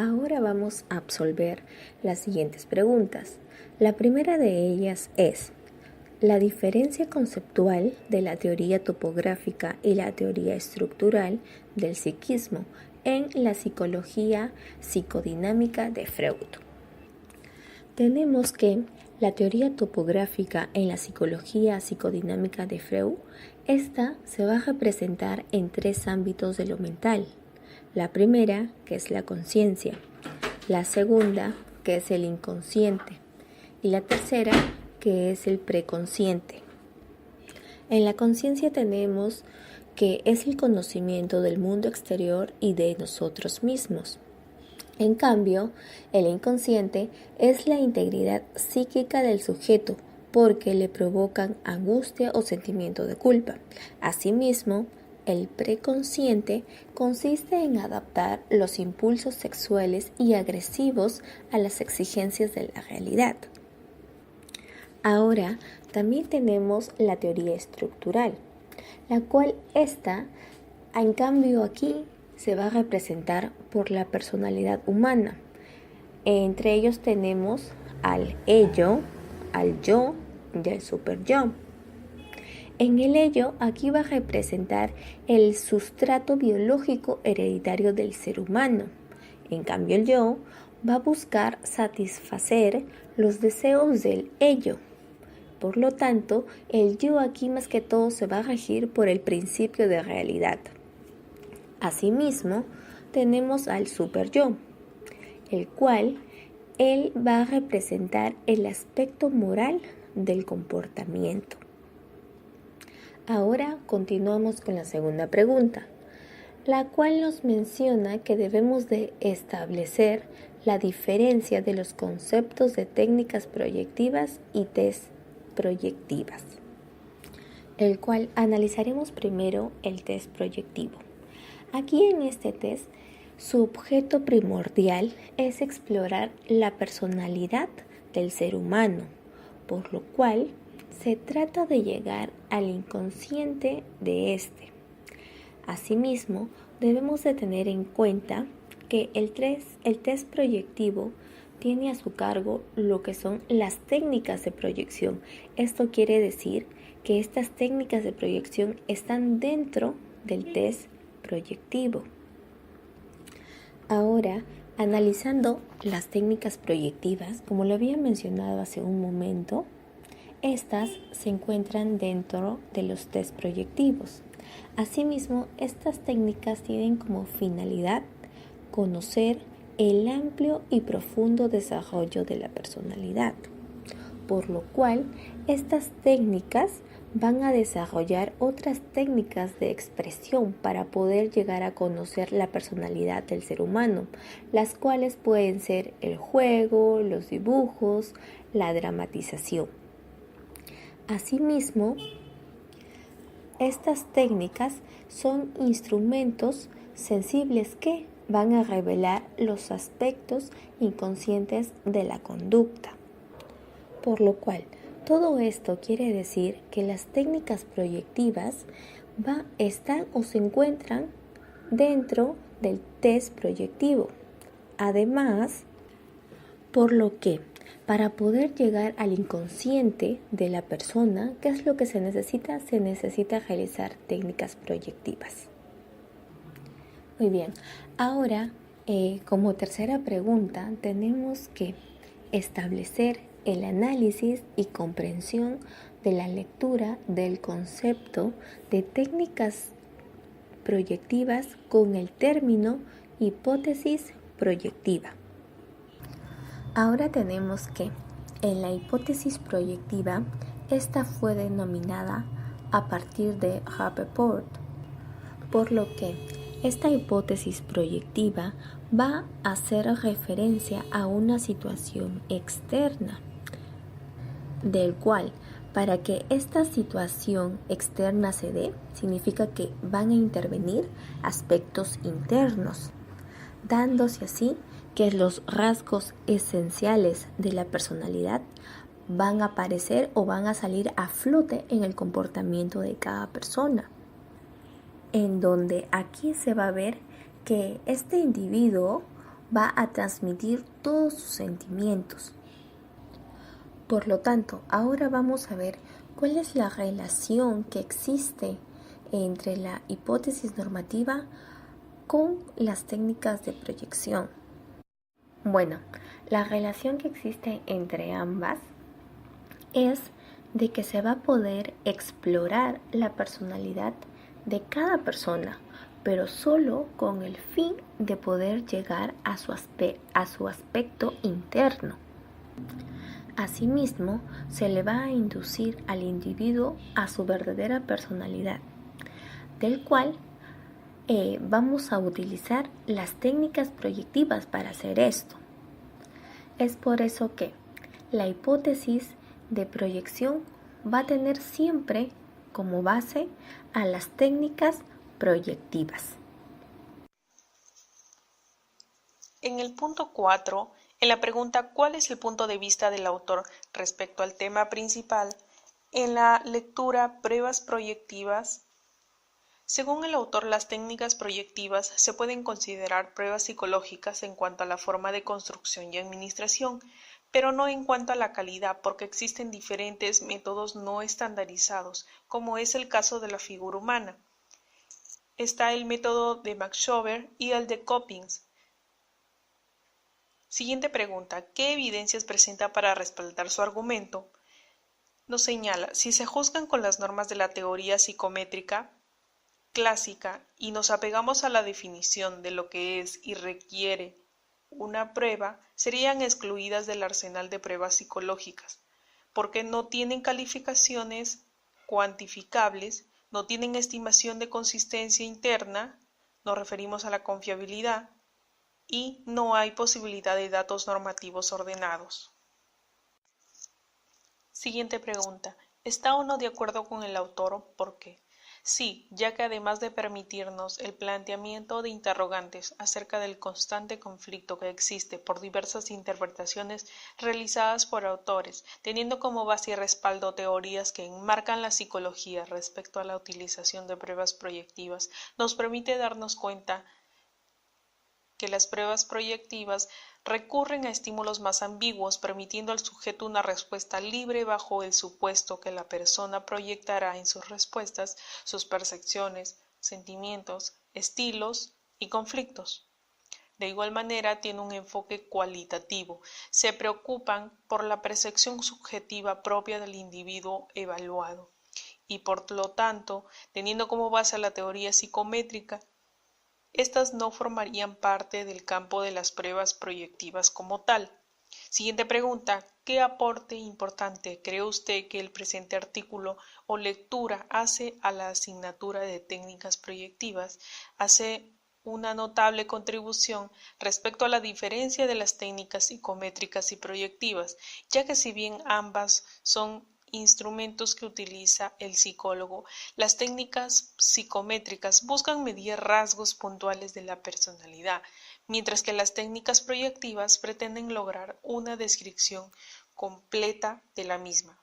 Ahora vamos a absolver las siguientes preguntas. La primera de ellas es: la diferencia conceptual de la teoría topográfica y la teoría estructural del psiquismo en la psicología psicodinámica de Freud. Tenemos que la teoría topográfica en la psicología psicodinámica de Freud, esta se va a representar en tres ámbitos de lo mental. La primera, que es la conciencia, la segunda, que es el inconsciente, y la tercera, que es el preconsciente. En la conciencia tenemos que es el conocimiento del mundo exterior y de nosotros mismos. En cambio, el inconsciente es la integridad psíquica del sujeto porque le provocan angustia o sentimiento de culpa. Asimismo, el preconsciente consiste en adaptar los impulsos sexuales y agresivos a las exigencias de la realidad. Ahora, también tenemos la teoría estructural, la cual en cambio aquí, se va a representar por la personalidad humana. Entre ellos tenemos al ello, al yo y al superyo. En el ello, aquí va a representar el sustrato biológico hereditario del ser humano. En cambio, el yo va a buscar satisfacer los deseos del ello. Por lo tanto, el yo aquí más que todo se va a regir por el principio de realidad. Asimismo, tenemos al superyo, el cual él va a representar el aspecto moral del comportamiento. Ahora continuamos con la segunda pregunta, la cual nos menciona que debemos de establecer la diferencia de los conceptos de técnicas proyectivas y test proyectivas, el cual analizaremos primero el test proyectivo. Aquí en este test, su objeto primordial es explorar la personalidad del ser humano, por lo cual se trata de llegar al inconsciente de este. Asimismo, debemos de tener en cuenta que el test proyectivo tiene a su cargo lo que son las técnicas de proyección. Esto quiere decir que estas técnicas de proyección están dentro del test proyectivo. Ahora, analizando las técnicas proyectivas, como lo había mencionado hace un momento, estas se encuentran dentro de los test proyectivos. Asimismo, estas técnicas tienen como finalidad conocer el amplio y profundo desarrollo de la personalidad, por lo cual estas técnicas van a desarrollar otras técnicas de expresión para poder llegar a conocer la personalidad del ser humano, las cuales pueden ser el juego, los dibujos, la dramatización. Asimismo, estas técnicas son instrumentos sensibles que van a revelar los aspectos inconscientes de la conducta, por lo cual todo esto quiere decir que las técnicas proyectivas están o se encuentran dentro del test proyectivo. Además, por lo que para poder llegar al inconsciente de la persona, ¿qué es lo que se necesita? Se necesita realizar técnicas proyectivas. Muy bien, ahora como tercera pregunta tenemos que establecer el análisis y comprensión de la lectura del concepto de técnicas proyectivas con el término hipótesis proyectiva. Ahora tenemos que en la hipótesis proyectiva, esta fue denominada a partir de Rappaport, por lo que esta hipótesis proyectiva va a hacer referencia a una situación externa, del cual para que esta situación externa se dé, significa que van a intervenir aspectos internos, dándose así que los rasgos esenciales de la personalidad van a aparecer o van a salir a flote en el comportamiento de cada persona, en donde aquí se va a ver que este individuo va a transmitir todos sus sentimientos. Por lo tanto, ahora vamos a ver cuál es la relación que existe entre la hipótesis normativa con las técnicas de proyección. Bueno, la relación que existe entre ambas es de que se va a poder explorar la personalidad de cada persona, pero solo con el fin de poder llegar a su aspecto interno. Asimismo, se le va a inducir al individuo a su verdadera personalidad, del cual vamos a utilizar las técnicas proyectivas para hacer esto. Es por eso que la hipótesis de proyección va a tener siempre como base a las técnicas proyectivas. En el punto 4, en la pregunta ¿cuál es el punto de vista del autor respecto al tema principal? En la lectura Pruebas proyectivas, según el autor, las técnicas proyectivas se pueden considerar pruebas psicológicas en cuanto a la forma de construcción y administración, pero no en cuanto a la calidad, porque existen diferentes métodos no estandarizados, como es el caso de la figura humana. Está el método de Max Schober y el de Coppins. Siguiente pregunta: ¿qué evidencias presenta para respaldar su argumento? Nos señala, si se juzgan con las normas de la teoría psicométrica clásica y nos apegamos a la definición de lo que es y requiere una prueba, serían excluidas del arsenal de pruebas psicológicas, porque no tienen calificaciones cuantificables, no tienen estimación de consistencia interna, nos referimos a la confiabilidad, y no hay posibilidad de datos normativos ordenados. Siguiente pregunta: ¿está o no de acuerdo con el autor? ¿Por qué? Sí, ya que además de permitirnos el planteamiento de interrogantes acerca del constante conflicto que existe por diversas interpretaciones realizadas por autores, teniendo como base y respaldo teorías que enmarcan la psicología respecto a la utilización de pruebas proyectivas, nos permite darnos cuenta que las pruebas proyectivas recurren a estímulos más ambiguos, permitiendo al sujeto una respuesta libre bajo el supuesto que la persona proyectará en sus respuestas sus percepciones, sentimientos, estilos y conflictos. De igual manera, tiene un enfoque cualitativo. Se preocupan por la percepción subjetiva propia del individuo evaluado y, por lo tanto, teniendo como base la teoría psicométrica, estas no formarían parte del campo de las pruebas proyectivas como tal. Siguiente pregunta: ¿qué aporte importante cree usted que el presente artículo o lectura hace a la asignatura de técnicas proyectivas? Hace una notable contribución respecto a la diferencia de las técnicas psicométricas y proyectivas, ya que si bien ambas son instrumentos que utiliza el psicólogo, las técnicas psicométricas buscan medir rasgos puntuales de la personalidad, mientras que las técnicas proyectivas pretenden lograr una descripción completa de la misma.